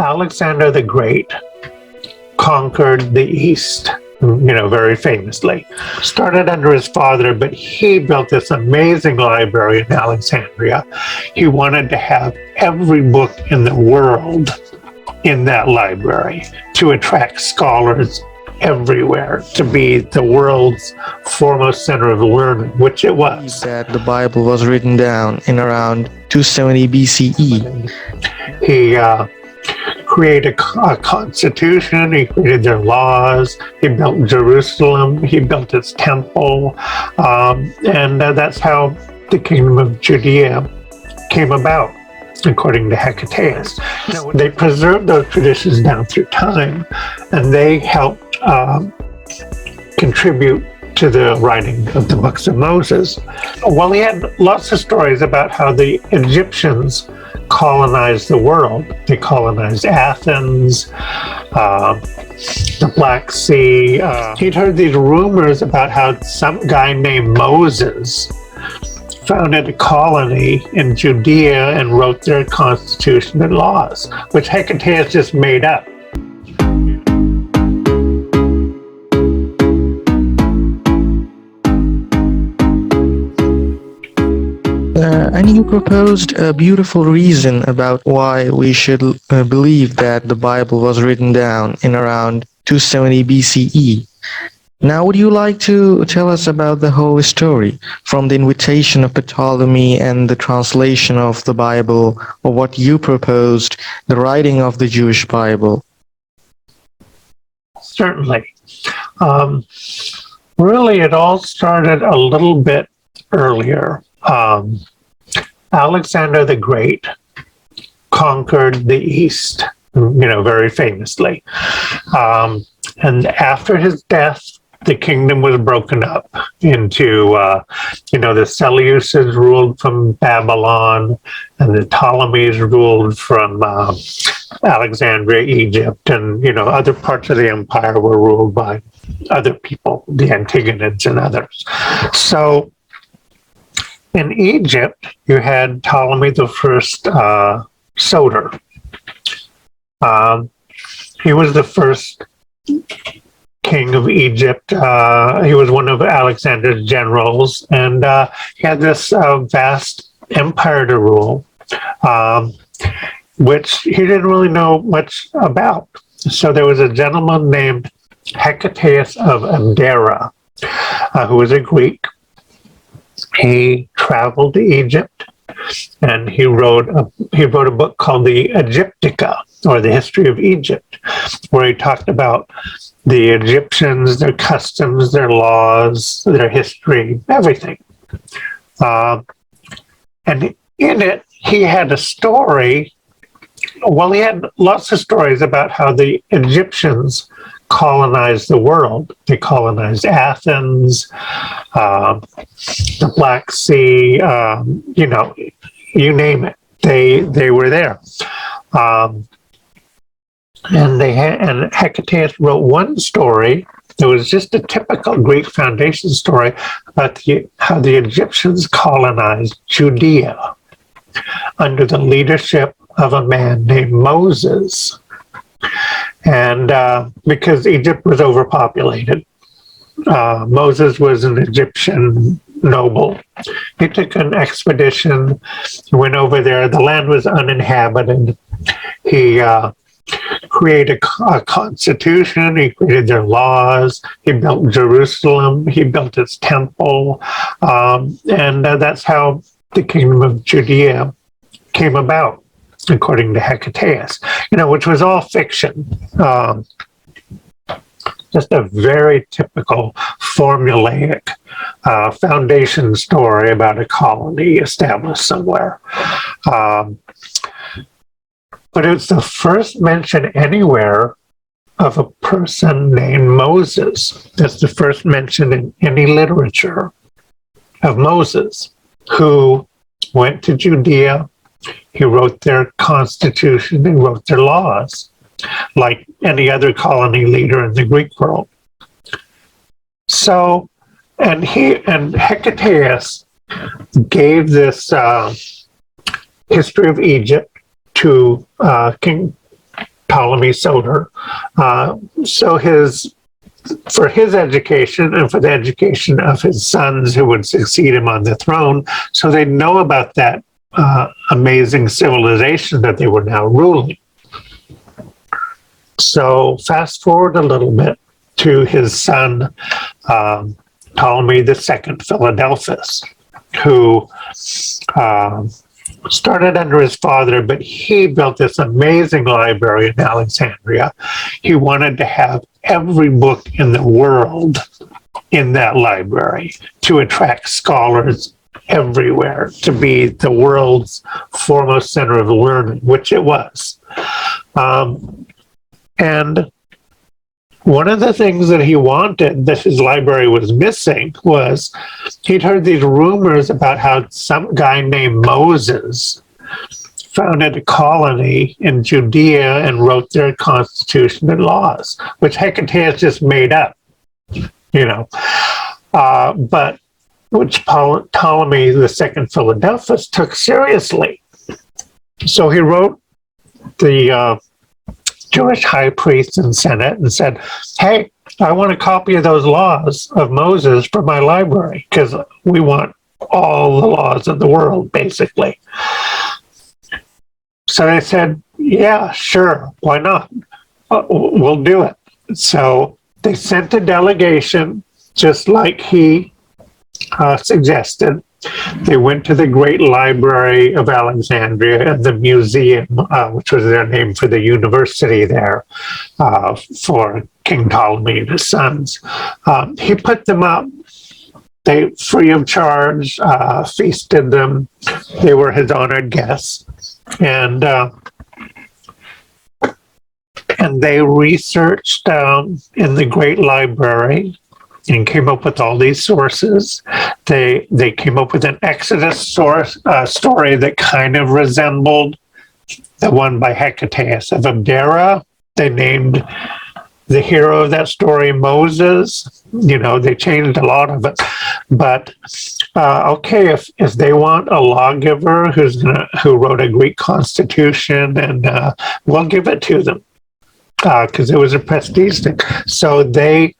Alexander the Great conquered the East, very famously. Started under his father, but he built this amazing library in Alexandria. He wanted to have every book in the world in that library to attract scholars everywhere, to be the world's foremost center of learning, which it was. That the Bible was written down in around 270 BCE. He created a constitution, he created their laws, he built Jerusalem, he built its temple, and that's how the kingdom of Judea came about, according to Hecataeus. They preserved those traditions down through time, and they helped contribute to the writing of the books of Moses. Well, he had lots of stories about how the Egyptians colonized the world. They colonized Athens, the Black Sea. He'd heard these rumors about how some guy named Moses founded a colony in Judea and wrote their constitution and laws, which Hecataeus just made up. And you proposed a beautiful reason about why we should believe that the Bible was written down in around 270 BCE. Now, would you like to tell us about the whole story, from the invitation of Ptolemy and the translation of the Bible, or what you proposed, the writing of the Jewish Bible? Certainly. Really, it all started a little bit earlier. Alexander the Great conquered the East, very famously. And after his death, the kingdom was broken up into, the Seleucids ruled from Babylon, and the Ptolemies ruled from Alexandria, Egypt, and, other parts of the empire were ruled by other people, the Antigonids and others. So in Egypt, you had Ptolemy I Soter. He was the first king of Egypt. He was one of Alexander's generals, and he had this vast empire to rule, which he didn't really know much about. So there was a gentleman named Hecataeus of Abdera, who was a Greek. He traveled to Egypt, and he wrote a book called the Egyptica, or the History of Egypt, where he talked about the Egyptians, their customs, their laws, their history, everything. And in it, he had a story. Well, he had lots of stories about how the Egyptians colonized the world. They colonized Athens, the Black Sea, you name it. They were there. And Hecataeus wrote one story that was just a typical Greek foundation story about how the Egyptians colonized Judea under the leadership of a man named Moses. And because Egypt was overpopulated, Moses was an Egyptian noble. He took an expedition, went over there. The land was uninhabited. He created a constitution, he created their laws, he built Jerusalem, he built its temple, and that's how the kingdom of Judea came about, according to Hecataeus, which was all fiction. Just a very typical formulaic foundation story about a colony established somewhere. But it's the first mention anywhere of a person named Moses. That's the first mention in any literature of Moses, who went to Judea. He wrote their constitution, he wrote their laws, like any other colony leader in the Greek world. So, and Hecataeus gave this history of Egypt to King Ptolemy Soter. So for his education and for the education of his sons who would succeed him on the throne, so they know about that amazing civilization that they were now ruling. So fast forward a little bit to his son, Ptolemy II Philadelphus, who started under his father, but he built this amazing library in Alexandria. He wanted to have every book in the world in that library to attract scholars everywhere, to be the world's foremost center of learning, which it was. And one of the things that he wanted that his library was missing was he'd heard these rumors about how some guy named Moses founded a colony in Judea and wrote their constitution and laws, which Hecataeus just made up, but which Ptolemy II Philadelphus took seriously. So he wrote the Jewish high priest and senate and said, hey, I want a copy of those laws of Moses for my library because we want all the laws of the world, basically. So they said, yeah, sure, why not? We'll do it. So they sent a delegation, just like he suggested. They went to the great library of Alexandria and the museum, which was their name for the university there, for King Ptolemy and his sons. He put them up. They, free of charge, feasted them. They were his honored guests. And they researched in the great library and came up with all these sources. They came up with an Exodus story that kind of resembled the one by Hecataeus of Abdera. They named the hero of that story Moses. They changed a lot of it. But okay, if they want a lawgiver who wrote a Greek constitution, and we'll give it to them because it was a prestige thing. So they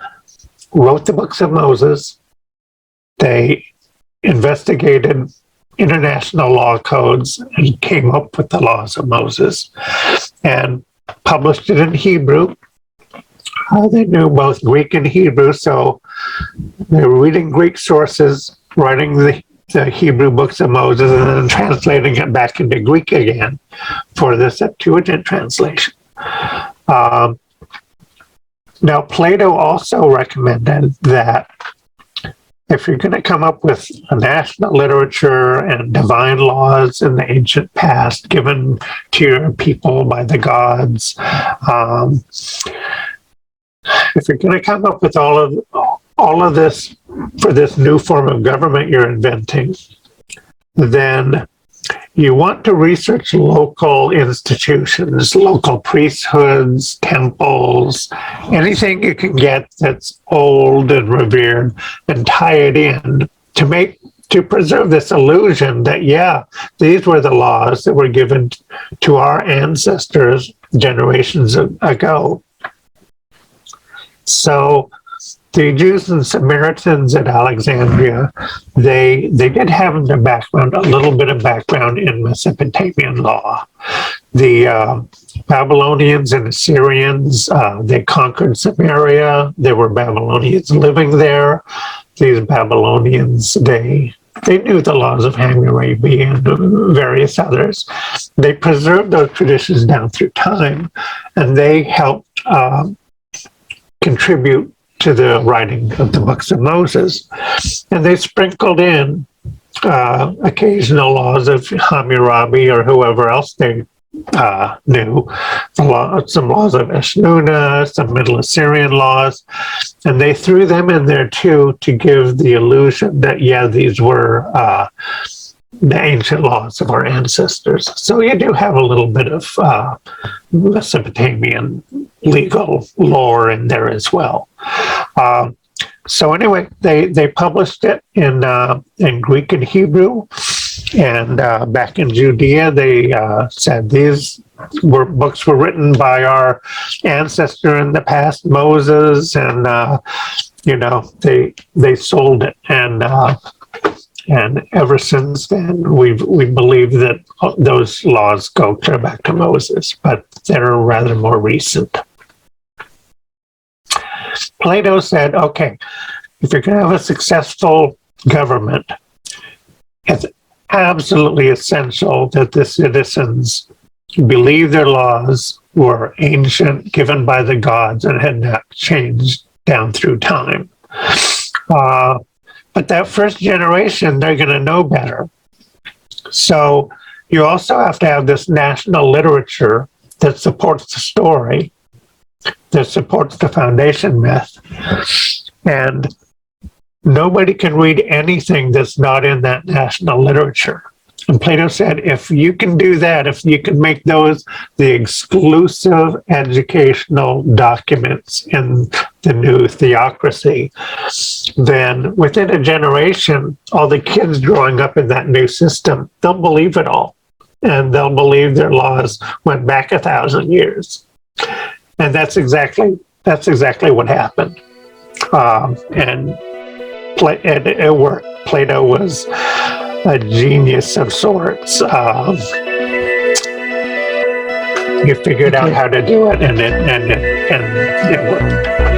wrote the books of Moses. They investigated international law codes and came up with the laws of Moses and published it in Hebrew. They knew both Greek and Hebrew, so they were reading Greek sources, writing the Hebrew books of Moses, and then translating it back into Greek again for the Septuagint translation. Now, Plato also recommended that if you're going to come up with a national literature and divine laws in the ancient past given to your people by the gods, if you're going to come up with all of this for this new form of government you're inventing, then you want to research local institutions, local priesthoods, temples, anything you can get that's old and revered, and tie it in to preserve this illusion that, yeah, these were the laws that were given to our ancestors generations ago. So the Jews and Samaritans at Alexandria, they did have in their background a little bit of background in Mesopotamian law. The Babylonians and Assyrians, they conquered Samaria. There were Babylonians living there. These Babylonians, they knew the laws of Hammurabi and various others. They preserved those traditions down through time, and they helped contribute to the writing of the books of Moses. And they sprinkled in occasional laws of Hammurabi or whoever else they knew, some laws of Eshnunna, some Middle Assyrian laws, and they threw them in there too to give the illusion that, yeah, these were the ancient laws of our ancestors. So you do have a little bit of Mesopotamian legal lore in there as well. So anyway, they published it in Greek and Hebrew. And back in Judea, they said these books were written by our ancestor in the past, Moses, and they sold it, and ever since then we believe that those laws go clear back to Moses, but they're rather more recent. Plato said, okay, if you're going to have a successful government, it's absolutely essential that the citizens believe their laws were ancient, given by the gods, and had not changed down through time. But that first generation, they're going to know better. So you also have to have this national literature that supports the story, that supports the foundation myth. And nobody can read anything that's not in that national literature. And Plato said, if you can do that, if you can make those the exclusive educational documents in the new theocracy, then within a generation, all the kids growing up in that new system, they'll believe it all. And they'll believe their laws went back 1,000 years. And that's exactly what happened. And it worked. Plato was a genius of sorts. He figured out how to do it, and it worked.